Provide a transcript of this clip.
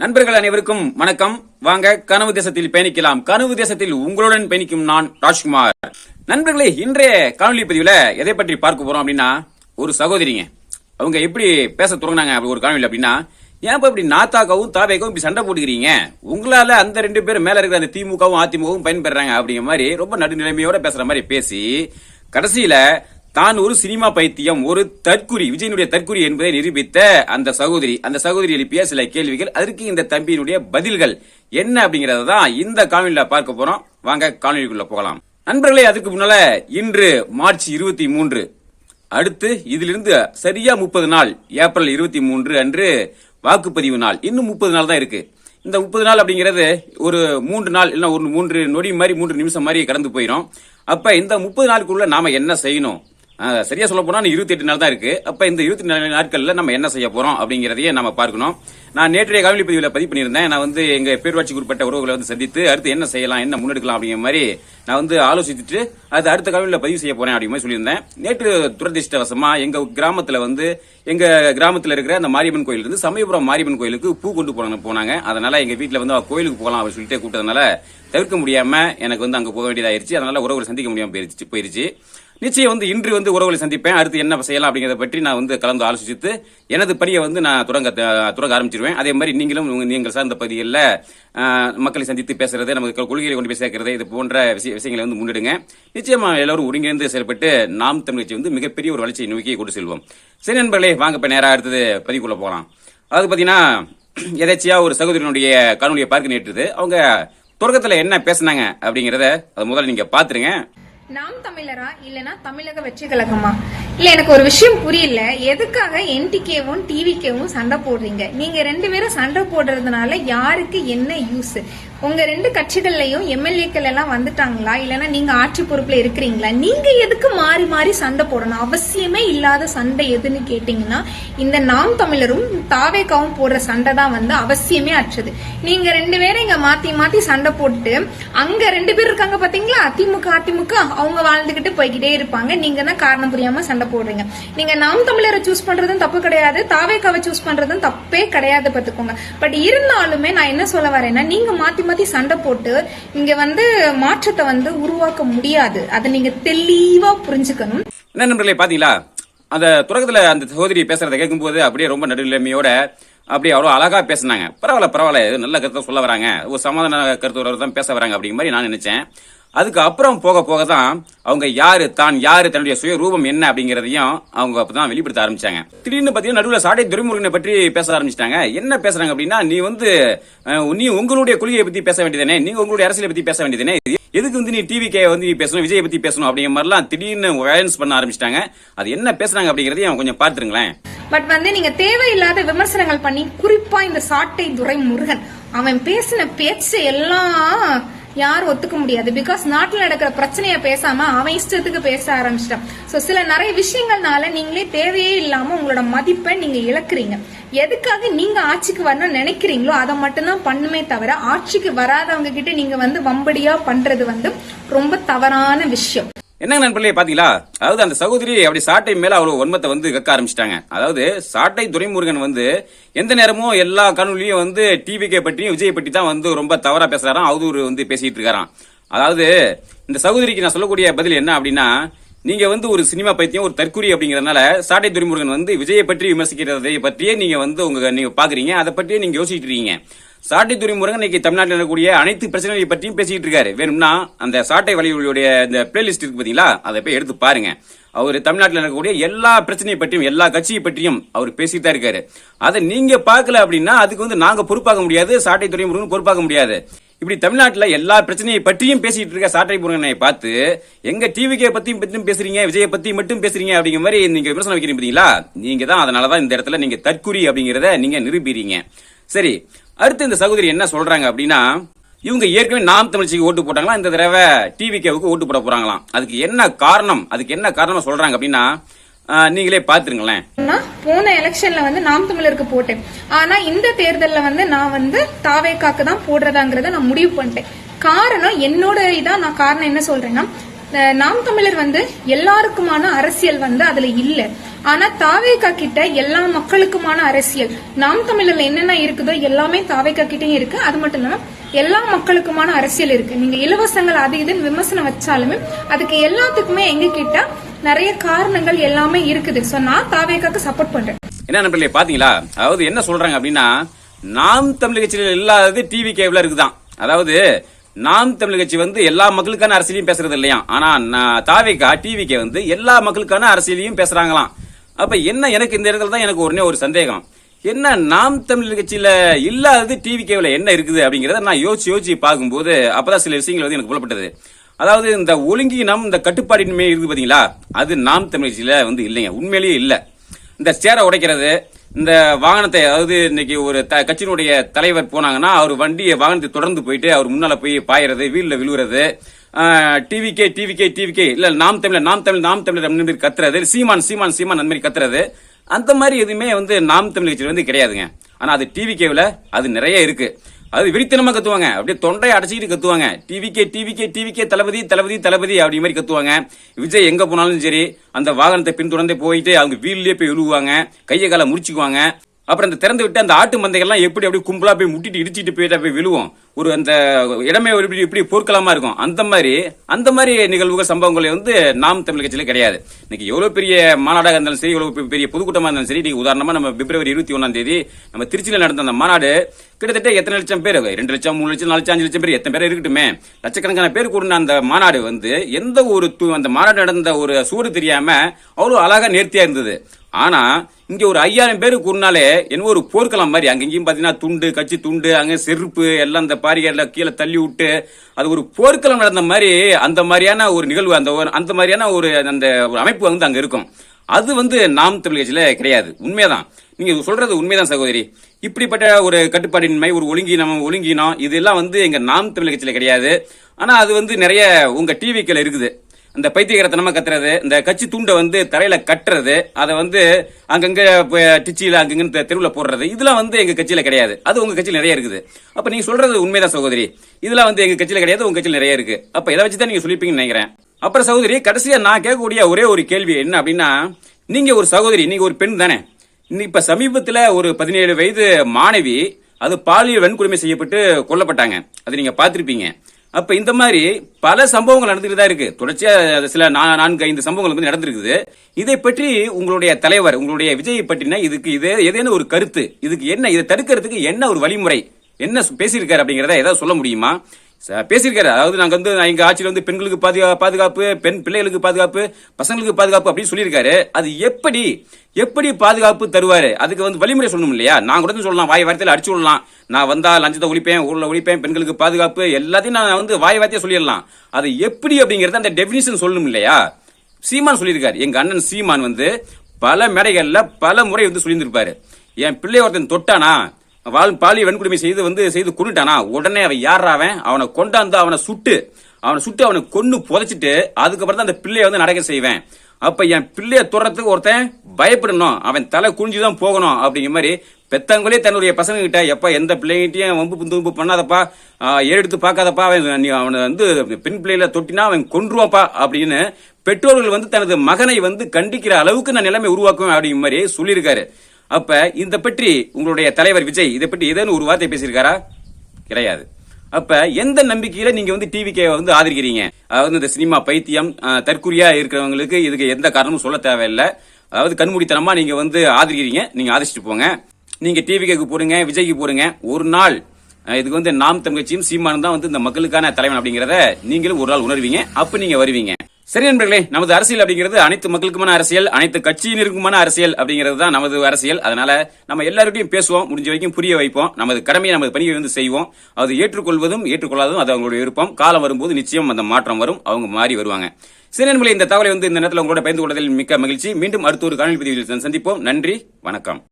நண்பர்கள் அனைவருக்கும் வணக்கம். வாங்க கனவு தேசத்தில் பயணிக்கலாம். கனவு தேசத்தில் உங்களுடன் பயணிக்கும் நான் ராஜ்குமார். நண்பர்களே, இன்றைய காணொலி பதிவுல எதை பற்றி பார்க்க போறோம் அப்படின்னா, ஒரு சகோதரிங்க அவங்க எப்படி பேச தொடங்கினாங்க அப்படி ஒரு காணொலி அப்படின்னா, ஏன் இப்படி நாத்தாக்கவும் தாவேக்கவும் இப்படி சண்டை போட்டுக்கிறீங்க, உங்களால அந்த ரெண்டு பேரும் மேல இருக்கிற அந்த திமுகவும் அதிமுகவும் பயன்பெறாங்க அப்படிங்கிற மாதிரி ரொம்ப நடுநிலைமையோட பேசுற மாதிரி பேசி கடைசியில தான் ஒரு சினிமா பைத்தியம், ஒரு தற்குறி, விஜயனுடைய தற்குறி என்பதை நிரூபித்த அந்த சகோதரி எழுப்பிய சில கேள்விகள், அதற்கு இந்த தம்பியினுடைய பதில்கள் என்ன அப்படிங்கறத தான் இந்த காணொலியில பார்க்க போறோம். வாங்க காணொலிக்குள்ள போகலாம். நண்பர்களே, அதுக்கு முன்னால இன்று மார்ச் 23, அடுத்து இதிலிருந்து சரியா 30 நாள், ஏப்ரல் 23 அன்று வாக்குப்பதிவு நாள். இன்னும் 30 நாள் தான் இருக்கு. இந்த 30 நாள் அப்படிங்கிறது ஒரு 3 நாள் இல்ல ஒரு 3 நொடி மாதிரி 3 நிமிஷம் மாதிரி கடந்து போயிடும். அப்ப இந்த 30 நாளுக்குள்ள நாம என்ன செய்யணும், சரியா சொல்ல போனா 28 நாள் தான் இருக்கு. அப்ப இந்த 28 நாட்கள்ல நம்ம என்ன செய்ய போறோம் அப்படிங்கறதையே நம்ம பார்க்கணும். நான் நேற்றைய காணொலி பதிவுல பதிவு பண்ணியிருந்தேன். நான் எங்க பேரூராட்சிக்கு உட்பட்ட உறவுகளை சந்தித்து அடுத்து என்ன செய்யலாம், என்ன முன்னெடுக்கலாம் அப்படிங்கிற மாதிரி நான் ஆலோசிச்சுட்டு அது அடுத்த காணொலியில பதிவு செய்ய போறேன் அப்படிங்கிற மாதிரி சொல்லியிருந்தேன். நேற்று துரதிருஷ்டவசமா எங்க கிராமத்துல இருக்கிற அந்த மாரியம்மன் கோயில் இருந்து சமயபுரம் மாரியம்மன் கோயிலுக்கு பூ கொண்டு போனாங்க. அதனால எங்க வீட்டுல கோயிலுக்கு போகலாம் அப்படின்னு சொல்லிட்டு கூட்டதுனால தவிர்க்க முடியாம எனக்கு அங்க போக வேண்டியதாயிருச்சு. அதனால உறவுகளை சந்திக்க முடியாம போயிருச்சு. நிச்சயம் இன்று உறவுகளை சந்திப்பேன். அடுத்து என்ன செய்யலாம் அப்படிங்கறத பற்றி நான் கலந்து ஆலோசித்து எனது பணியை நான் தொடங்க ஆரம்பிச்சிருவேன். அதே மாதிரி நீங்களும் நீங்கள் சார்ந்த பகுதிகளில் மக்களை சந்தித்து பேசுறது, நமக்கு கொள்கையை கொண்டு போய் சேர்க்கிறது, இது போன்ற விஷயங்களை முன்னெடுங்க. நிச்சயமா எல்லாரும் ஒருங்கிணைந்து செயல்பட்டு நாம் தமிழ் கட்சி மிகப்பெரிய ஒரு வளர்ச்சியை நோக்கி கொண்டு செல்வோம். சரி நண்பர்களே, வாங்க இப்ப நேரா அடுத்தது பதிவுக்குள்ள போகலாம். அது பாத்தீங்கன்னா, எதாச்சியா ஒரு சகோதரனுடைய காணொலியை பார்க்க நேற்றுது. அவங்க தொடக்கத்துல என்ன பேசினாங்க அப்படிங்கறத அது முதல்ல நீங்க பாத்துருங்க. நாம் தமிழரா இல்லனா தமிழக வெற்றி கழகமா? இல்ல, எனக்கு ஒரு விஷயம் புரியல. எதுக்காக என்டிகேவும் டிவிகேவும் சண்டை போடுறீங்க? நீங்க ரெண்டு பேரும் சண்டை போடுறதுனால யாருக்கு என்ன யூஸ்? உங்க ரெண்டு கட்சிகள்லயும் எம்எல்ஏக்கள் எல்லாம் வந்துட்டாங்களா, இல்லனா நீங்க ஆட்சி பொறுப்புல இருக்கிறீங்களா? நீங்க எதுக்கு மாறி மாறி சண்டை போடணும்? அவசியமே இல்லாத சண்டை எதுன்னு கேட்டீங்கன்னா, இந்த நாம் தமிழரும் தாவேக்காவும் போடுற சண்டை தான் அவசியமே அற்றது. நீங்க ரெண்டு பேரும் இங்க மாத்தி மாத்தி சண்டை போட்டு அங்க ரெண்டு பேர் இருக்காங்க பாத்தீங்களா, அதிமுக அவங்க வாழ்ந்துகிட்டு போய்கிட்டே இருப்பாங்க. நீங்க தான் காரணம் புரியாம சண்டை போடுறீங்க. நீங்க நாம் தமிழரை சூஸ் பண்றதும் தப்பு கிடையாது, தாவேக்காவை சூஸ் பண்றதும் தப்பே கிடையாது பாத்துக்கோங்க. பட் இருந்தாலுமே நான் என்ன சொல்ல வரேன்னா, நீங்க மாத்தி மாத்தி சண்டை போட்டு இங்க மாற்றத்தை உருவாக்க முடியாது. அதை நீங்க தெளிவா புரிஞ்சுக்கணும். என்ன நண்பர்களே, பாத்தீங்களா அந்த தொடக்கத்துல அந்த சகோதரி பேசுறதை கேட்கும் போது அப்படியே ரொம்ப நடுநிலைமையோட அப்படியே அவ்வளவு அழகா பேசினாங்க. பரவாயில்ல, நல்ல கருத்தை சொல்ல வராங்க, ஒரு சமாதான கருத்து தான் பேச வராங்க அப்படிங்கிற மாதிரி நான் நினைச்சேன். அதுக்கு அப்புறம் போக தான் அவங்க யாரு, தன்னுடைய சுய ரூபம் என்ன அப்படிங்கறதையும் அவங்க அப்பதான் வெளிப்படுத்த ஆரம்பிச்சாங்க. திடீர்னு பாத்தீங்கன்னா நடுவில் சாட்டை துரைமுருகனை பற்றி பேச ஆரம்பிச்சிட்டாங்க. என்ன பேசுறாங்க அப்படின்னா, நீ உங்களுடைய கொள்கையை பத்தி பேச வேண்டியதானே, நீங்க உங்களுடைய அரசியலை பத்தி பேச வேண்டியதானே, எதுக்கு நீ டிவிக்கே நீ பேசணும், விஜயை பத்தி பேசணும் அப்படிங்கிற மாதிரிலாம் திடீர்னு வயலன்ஸ் பண்ண ஆரம்பிச்சிட்டாங்க. அது என்ன பேசுறாங்க அப்படிங்கறதையும் கொஞ்சம் பாத்துருங்களேன். பட் நீங்க தேவையில்லாத விமர்சனங்கள் பண்ணி, குறிப்பா இந்த சாட்டை துரைமுருகன் அவன் பேசின பேச்சு எல்லாம் யாரும் ஒத்துக்க முடியாது. பிகாஸ் நாட்டில் நடக்கிற பிரச்சனைய பேசாம அவன் இஷ்டத்துக்கு பேச ஆரம்பிச்சிட்டான். சோ நிறைய விஷயங்கள்னால நீங்களே தேவையே இல்லாம உங்களோட மதிப்பை நீங்க இழக்கிறீங்க. எதுக்காக நீங்க ஆட்சிக்கு வரணும்னு நினைக்கிறீங்களோ அதை மட்டும்தான் பண்ணுமே தவிர, ஆட்சிக்கு வராதவங்க கிட்ட நீங்க வம்படியா பண்றது ரொம்ப தவறான விஷயம். என்ன நண்பர்களே, பாத்தீங்களா, அதாவது அந்த சகோதரி அப்படி சாட்டை மேல அவ்வளவு வன்மத்தை கக்க ஆரம்பிச்சிட்டாங்க. அதாவது சாட்டை துரைமுருகன் எந்த நேரமும் எல்லா காணொலியும் டிவிகே பற்றியும் விஜய் பற்றி தான் ரொம்ப தவறா பேசுறாராம், அவதூறு பேசிட்டு இருக்காராம். அதாவது இந்த சகோதரிக்கு நான் சொல்லக்கூடிய பதில் என்ன அப்படின்னா, நீங்க ஒரு சினிமா பைத்தியம், ஒரு தற்குறி அப்படிங்கறதுனால சாட்டை துரைமுருகன் விஜயை பற்றி விமர்சிக்கிறதை பற்றியே நீங்க பாக்குறீங்க, அதை பற்றியே நீங்க யோசிச்சுட்டு இருக்கீங்க. சாட்டை துரைமுருகன் இன்னைக்கு தமிழ்நாட்டில் இருக்கக்கூடிய அனைத்து பிரச்சனைகளை பற்றியும் பேசிட்டு இருக்காரு. வேணும்னா அந்த சாட்டை வழியுடைய இந்த பிளேலிஸ்ட் இருக்கு பாத்தீங்களா, அதை போய் எடுத்து பாருங்க. அவர் தமிழ்நாட்டில் இருக்கக்கூடிய எல்லா பிரச்சனையை பற்றியும் எல்லா கட்சியை பற்றியும் அவர் பேசிட்டு தான் இருக்காரு. அதை நீங்க பாக்கல அப்படின்னா அதுக்கு நாங்க பொறுப்பாக முடியாது, சாட்டை துரைமுருகன் பொறுப்பாக முடியாது. இப்படி தமிழ்நாட்டுல எல்லா பிரச்சனையை பற்றியும் பேசிட்டு இருக்க சாட்டை முருகனை பார்த்து எங்க டிவிகே பத்தியும் பேசுறீங்க, விஜயை பத்தி மட்டும் பேசுறீங்க அப்படிங்கிற மாதிரி நீங்க விமர்சனம் வைக்கிறீங்க பாத்தீங்களா, நீங்க தான் அதனாலதான் இந்த இடத்துல நீங்க தற்குறி அப்படிங்கறத நீங்க நிரூபிறீங்க. சரி, அடுத்து இந்த சகோதரி என்ன சொல்றாங்க அப்படின்னா, இவங்க ஏற்கனவே நாம் தமிழ்ச்சிக்கு ஓட்டு போட்டாங்களா, இந்த தடவை டிவிகேவுக்கு ஓட்டு போட போறாங்களாம். அதுக்கு என்ன காரணம் சொல்றாங்க அப்படின்னா, நீங்களே பாத்துருங்களேன். போன எலெக்ஷன்ல நாம் தமிழருக்கு போட்டேன். ஆனா இந்த தேர்தல்ல நான் தாவேக்காக்கு தான் போடுறதாங்கிறத நான் முடிவு பண்ணிட்டேன். காரணம் என்னோட நான் காரணம் என்ன சொல்றேன்னா, நாம் தமிழர் எல்லாருக்குமான அரசியல் அதுல இல்ல. ஆனா தாவேகா கிட்ட எல்லா மக்களுக்குமான அரசியல், நாம் தமிழர்ல என்னென்ன இருக்குதோ எல்லாமே தாவேகா கிட்டயும் இருக்கு. அது மட்டும் இல்லாம எல்லா மக்களுக்குமான அரசியல் இருக்கு. நீங்க இலவசங்கள் அது இதுன்னு விமர்சனம் வச்சாலுமே அதுக்கு எல்லாத்துக்குமே எங்க கிட்ட நிறைய காரணங்கள் எல்லாமே இருக்குது. சோ நான் தாவேகாக்கு சப்போர்ட் பண்றேன். என்ன நண்பர்களே பாத்தீங்களா, அதாவது என்ன சொல்றாங்க அப்படின்னா, நாம் தமிழர் கட்சியில் இல்லாதது டிவி கேவ்ல இருக்குதான். அதாவது நாம் தமிழர் கட்சி வந்து எல்லா மக்களுக்கான அரசியலையும் பேசுறது இல்லையா, ஆனா தாவேகா டிவிகே வந்து எல்லா மக்களுக்கான அரசியலையும் பேசுறாங்களாம். அப்ப என்ன, எனக்கு இந்த இடத்துல தான் எனக்கு உடனே ஒரு சந்தேகம், என்ன நாம் தமிழர் கட்சியில இல்லாதது டிவிகேல என்ன இருக்குது அப்படிங்கறத நான் யோசிச்சு பார்க்கும்போது அப்பதான் சில விஷயங்கள் வந்து எனக்கு புலப்பட்டது. அதாவது இந்த ஒழுங்கினம், இந்த கட்டுப்பாடின்மை இருக்கு பாத்தீங்களா, அது நாம் தமிழர் கட்சியில வந்து இல்லைங்க, உண்மையிலேயே இல்ல. இந்த சேரை உடைக்கிறது, இந்த வாகனத்தை, அதாவது இன்னைக்கு ஒரு கட்சியினுடைய தலைவர் போனாங்கன்னா அவர் வாகனத்தை தொடர்ந்து போயிட்டு அவர் முன்னால போய் பாயறது, வீல்ல விழுவுறது, டிவிகே இல்ல நாம் தமிழர் கத்துறது, சீமான் அந்த மாதிரி கத்துறது, அந்த மாதிரி எதுவுமே வந்து நாம் தமிழர் கட்சியில் வந்து கிடையாதுங்க. ஆனா அது டிவிகேவில் அது நிறைய இருக்கு. அது வெறித்தனமா கத்துவாங்க, அப்படியே தொண்டையை அடைச்சிக்கிட்டு கத்துவாங்க, டிவிகே தளபதி அப்படி மாதிரி கத்துவாங்க. விஜய் எங்க போனாலும் சரி அந்த வாகனத்தை பின்தொடர்ந்தே போயிட்டு அவங்க வீல்லே போய் விழுவாங்க, கையை காலை முறிச்சுக்குவாங்க. அப்புறம் அந்த திறந்து விட்டு அந்த ஆட்டு மந்தைகள்லாம் எப்படி அப்படியே கும்பலா போய் முட்டிட்டு இடிச்சிட்டு போய் விழுவோம். ஒரு அந்த இடமே இப்படி போர்க்களமா இருக்கும். அந்த மாதிரி நிகழ்வுகள், சம்பவங்கள் வந்து நாம் தமிழ் கட்சியில கிடையாது. இன்னைக்கு எவ்வளவு பெரிய மாநாடாக இருந்தாலும் சரி, எவ்வளவு பெரிய பொதுக்கூட்டமா இருந்தாலும் சரி, நீங்க உதாரணமா நம்ம பிப்ரவரி 21 நம்ம திருச்சியில நடந்த அந்த மாநாடு கிட்டத்தட்ட எத்தனை லட்சம் பேர், 2 லட்சம் 3 லட்சம் 4 லட்சம் 5 லட்சம் பேர், எத்தனை பேர் இருக்கட்டுமே, லட்சக்கணக்கான பேர் கூடின அந்த மாநாடு வந்து எந்த ஒரு அந்த மாநாடு நடந்த ஒரு சூடு தெரியாம அவ்வளவு அழகா நேர்த்தியா இருந்தது. ஆனா இங்க ஒரு 5000 பேரு கூறினாலே என்ன ஒரு போர்க்களம் மாதிரி, அங்கேயும் பாத்தீங்கன்னா துண்டு, கட்சி துண்டு, அங்க செருப்பு எல்லாம் அந்த பாரிகள்ல கீழே தள்ளி விட்டு அது ஒரு போர்க்களம் நடந்த மாதிரி, அந்த மாதிரியான ஒரு நிகழ்வு, அந்த மாதிரியான ஒரு அந்த அமைப்பு வந்து அங்க இருக்கும். அது வந்து நாம் தமிழ் கட்சியில கிடையாது. உண்மைதான், நீங்க சொல்றது உண்மைதான் சகோதரி. இப்படிப்பட்ட ஒரு கட்டுப்பாடின்மை, ஒரு ஒழுங்கினம் இதெல்லாம் வந்து எங்க நாம் தமிழ் கட்சியில கிடையாது. ஆனா அது வந்து நிறைய உங்க டிவிக்கள் இருக்குது. அந்த பைத்தியகரத்தனமா கத்துறது, இந்த கட்சி துண்டை வந்து தரையில கட்டுறது, அதை வந்து அங்கங்க டிச்சியில அங்கங்க தெருவில் போடுறது, இதெல்லாம் வந்து எங்க கட்சியில கிடையாது. அது உங்க கட்சியில நிறைய இருக்குது. அப்ப நீங்க சொல்றது உண்மைதான் சகோதரி, இதெல்லாம் வந்து எங்க கட்சியில கிடையாது, உங்க கட்சியில நிறைய இருக்கு. அப்ப இதை வச்சுதான் நீங்க சொல்லிப்பீங்கன்னு நினைக்கிறேன். அப்புறம் சகோதரி, கடைசியா நான் கேட்கக்கூடிய ஒரே ஒரு கேள்வி என்ன அப்படின்னா, நீங்க ஒரு சகோதரி, நீங்க ஒரு பெண் தானே. இப்ப சமீபத்துல ஒரு 17 வயது மாணவி அது பாலியல் வன்கொடுமை செய்யப்பட்டு கொல்லப்பட்டாங்க, அது நீங்க பாத்திருப்பீங்க. அப்ப இந்த மாதிரி பல சம்பவங்கள் நடந்துட்டு தான் இருக்கு. தொடர்ச்சியா சில 4-5 சம்பவங்கள் வந்து நடந்திருக்குது. இதை பற்றி உங்களுடைய தலைவர், உங்களுடைய விஜய் பற்றின இதுக்கு ஏதேனும் ஒரு கருத்து, இதுக்கு என்ன, இதை தடுக்கிறதுக்கு என்ன ஒரு வழிமுறை, என்ன பேசியிருக்காரு அப்படிங்கறத ஏதாவது சொல்ல முடியுமா? பேசியிருக்காரு. அதாவது நாங்க வந்து எங்க ஆட்சியில் வந்து பெண்களுக்கு பாதுகாப்பு, பெண் பிள்ளைகளுக்கு பாதுகாப்பு, பசங்களுக்கு பாதுகாப்பு அப்படின்னு சொல்லியிருக்காரு. அது எப்படி பாதுகாப்பு தருவாரு, அதுக்கு வந்து வழிமுறை சொல்லணும் இல்லையா? நான் கூட சொல்லலாம், வாய் வார்த்தையில அடிச்சு விடலாம், நான் வந்தா லஞ்சத்தை ஒழிப்பேன், ஊர்ல ஒழிப்பேன், பெண்களுக்கு பாதுகாப்பு, எல்லாத்தையும் நான் வந்து வாய் வார்த்தையா சொல்லிடலாம். அது எப்படி அப்படிங்கறது அந்த டெபினிஷன் சொல்லணும் இல்லையா? சீமான் சொல்லியிருக்காரு, எங்க அண்ணன் சீமான் வந்து பல மேடைகள்ல பல முறை வந்து சொல்லியிருந்திருப்பாரு, என் பிள்ளை ஒருத்தன் தொட்டானா, பாலியல் வன்கொடுமை செய்து கொண்டுட்டானா, உடனே அவன் யாராவன், அவனை கொண்டாந்து அவனை சுட்டு அவனை கொன்னு புதைச்சிட்டு அதுக்கப்புறம் தான் அந்த பிள்ளைய வந்து நடக்க செய்வேன். அப்ப என் பிள்ளைய தொடறதுக்கு ஒருத்தன் பயப்படணும், அவன் தலை குனிஞ்சுதான் போகணும் அப்படிங்கிற மாதிரி பெத்தவங்களே தன்னுடைய பசங்க கிட்ட, எப்ப எந்த பிள்ளைகிட்டையும் வம்பு பண்ணாதப்பா, ஏறெடுத்து பார்க்காதப்பா, அவனை வந்து பெண் பிள்ளையில தொட்டினா அவன் கொன்றுவாப்பா அப்படின்னு பெற்றோர்கள் வந்து தனது மகனை வந்து கண்டிக்கிற அளவுக்கு நான் நிலைமை உருவாக்குவேன் அப்படிங்கிற மாதிரி சொல்லியிருக்காரு. அப்ப இந்த பற்றி உங்களுடைய தலைவர் விஜய் இதை பற்றி ஏதேனும் ஒரு வார்த்தை பேசியிருக்காரா? கிடையாது. அப்ப எந்த நம்பிக்கையில நீங்க வந்து டிவிகே வந்து ஆதரிக்கிறீங்க? அதாவது இந்த சினிமா பைத்தியம், தற்குறியா இருக்கிறவங்களுக்கு இதுக்கு எந்த காரணமும் சொல்ல தேவையில்லை. அதாவது கண்மூடித்தனமா நீங்க வந்து ஆதரிக்கிறீங்க, நீங்க ஆதரிச்சுட்டு போங்க. நீங்க டிவிகேக்கு போடுங்க, விஜய்க்கு போடுங்க. ஒரு நாள் இதுக்கு வந்து நாம் தமிழ் கட்சியும் சீமானும் தான் வந்து இந்த மக்களுக்கான தலைவன் அப்படிங்கறத நீங்களும் ஒரு நாள் உணர்வீங்க, அப்ப நீங்க வருவீங்க. சரி நண்பர்களே, நமது அரசியல் அப்படிங்கிறது அனைத்து மக்களுக்குமான அரசியல், அனைத்து கட்சியினருக்குமான அரசியல் அப்படிங்கிறது தான் நமது அரசியல். அதனால நம்ம எல்லாருடையும் பேசுவோம், முடிஞ்ச வரைக்கும் புரிய வைப்போம், நமது கடமையை நமது பணியை வந்து செய்வோம். அது ஏற்றுக்கொள்வதும் ஏற்றுக்கொள்ளாததும் அது அவங்களுடைய விருப்பம். காலம் வரும்போது நிச்சயம் அந்த மாற்றம் வரும், அவங்க மாறி வருவாங்க. சரி நண்பர்களே, இந்த தகவலை வந்து இந்த நேரத்தில் உங்களோட பகிர்ந்து கொள்வதில் மிக்க மகிழ்ச்சி. மீண்டும் அடுத்த ஒரு காணொலி பதிவில் சந்திப்போம். நன்றி, வணக்கம்.